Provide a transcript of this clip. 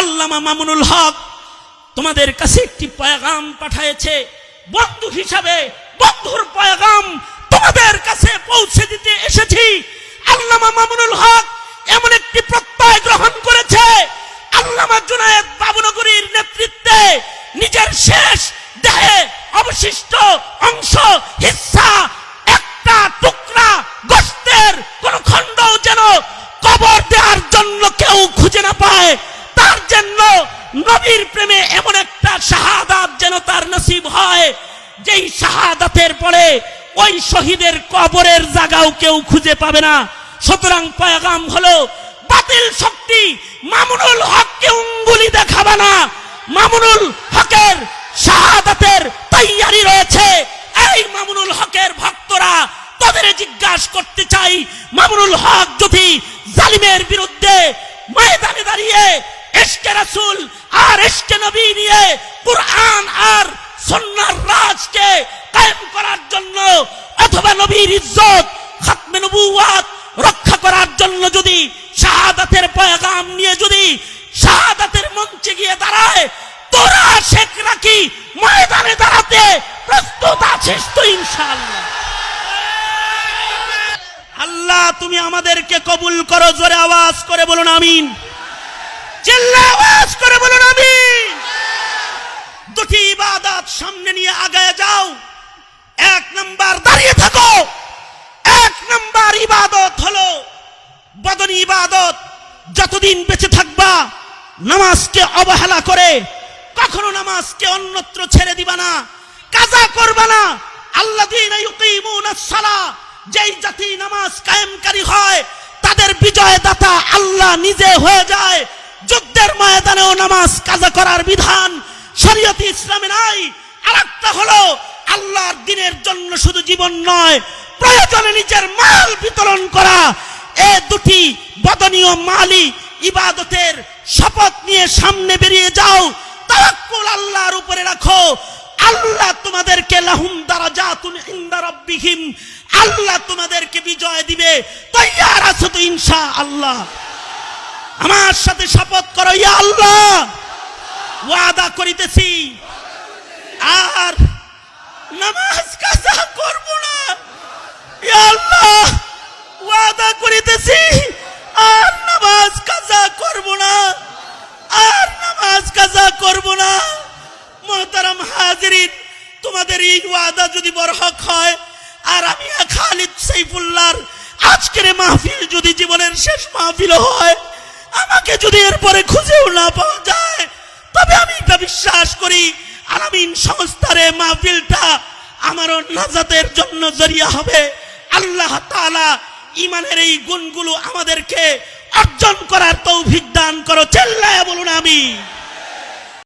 আল্লামা মামুনুল হক তোমাদের কাছে একটি পয়গাম পাঠিয়েছে। বন্ধু হিসাবে বন্ধুর পয়গাম তোমাদের কাছে পৌঁছে দিতে এসেছি। আল্লামা মামুনুল হক এমন একটি প্রত্যয় গ্রহণ করেছে, আল্লামা জুনায়েদ বাবুনগরীর নেতৃত্বে নিজের শেষ দেহে অবশিষ্ট অংশ হিস্সা একটা টুকরা গোশতের কোন খণ্ড যেন কবর দেওয়ার জন্য কেউ খুঁজে না পায়, তার জন্য নবীর প্রেমে এমন একটা শাহাদাত যেন তার নসিব হয়, যেই শাহাদাতের পরে ওই শহীদের কবরের জায়গাও কেউ খুঁজে পাবে না। সুতরাং পয়গাম হলো, বাতিল শক্তি মামুনুল হককে উঙ্গুলি দেখাবে না। মামুনুল হকের শাহাদাতের তৈয়ারি রয়েছে। এই মামুনুল হকের ভক্তরা তাদের জিজ্ঞাসা করতে চাই, মামুনুল হক যদি জালিমের বিরুদ্ধে ময়দানে দাঁড়িয়ে ইশকে রাসূল আর ইশকে নবী নিয়ে কুরআন আর সুন্নাহর রাজকে কায়েম করার জন্য অথবা নবীর ইজ্জত খাতমে নবুওয়াত রক্ষা করার জন্য যদি শাহাদাতের পয়গাম নিয়ে যদি শাহাদাতের মঞ্চে গিয়ে দাঁড়ায়, তোরা শেখরা কি ময়দানে দাঁড়াতে প্রস্তুত আছিস তো? ইনশাআল্লাহ। আল্লাহ তুমি আমাদেরকে কবুল করো। জোরে আওয়াজ করে বলুন আমিন। চিল্লা আওয়াজ করে বলুন আমিন। দুটি ইবাদত সামনে নিয়ে আগায় যাও। এক নাম্বার দাঁড়িয়ে থাকো। এক নাম্বার ইবাদত হলো বদনী ইবাদত। যতদিন বেঁচে থাকবা নামাজকে অবহেলা করে কখনো নামাজকে অন্যত্র ছেড়ে দিবা না, কাজা করবা না। আল্লাযীনা ইউকিমুনাস সালাহ, যেই জাতি নামাজ কায়েমকারী হয় তাদের বিজয়দাতা আল্লাহ নিজে হয়ে যায়। যুদ্ধের ময়দানেও নামাজ কাজা করার বিধান শরীয়তে ইসলামে নাই। আরেকটা হলো আল্লাহর দ্বীনের জন্য শুধু জীবন নয়, প্রয়োজনে নিজের মাল বিতরণ করা। এই দুটি বদনী ও মালি ইবাদতের শপথ নিয়ে সামনে বেরিয়ে যাও। তাওয়াক্কুল আল্লাহর উপরে রাখো। আল্লাহ তোমাদেরকে লাহুম দারাজাতুন ইনদা রাব্বিহিম, আল্লাহ তোমাদেরকে বিজয় দিবে। তৈয়ার আছো তো ইনশাআল্লাহ? আমার সাথে শপথ করো, ইয়া আল্লাহ ওয়াদা করিতেছি আর নামাজ কাজা করব না। ইয়া আল্লাহ ওয়াদা করিতেছি আর নামাজ কাজা করব না, আর নামাজ কাজা করব না। মুহতারাম হাজিরিন, তোমাদের এই ওয়াদা যদি বরহক হয় আর আমি খালিদ সাইফুল্লাহর আজকের মাহফিল যদি জীবনের শেষ মাহফিল হয়, আমাকে যদি এরপরে খুঁজেও না পাওয়া যায়, তবে আমি এটা বিশ্বাস করি আলামিন সংস্থার এই মাহফিলটা আমারও নাজাতের জন্য জরিয়া হবে। আল্লাহ তাআলা ঈমানের এই গুণগুলো আমাদেরকে অর্জন করার তৌফিক দান করো। চিল্লায়া বলুন আমিন।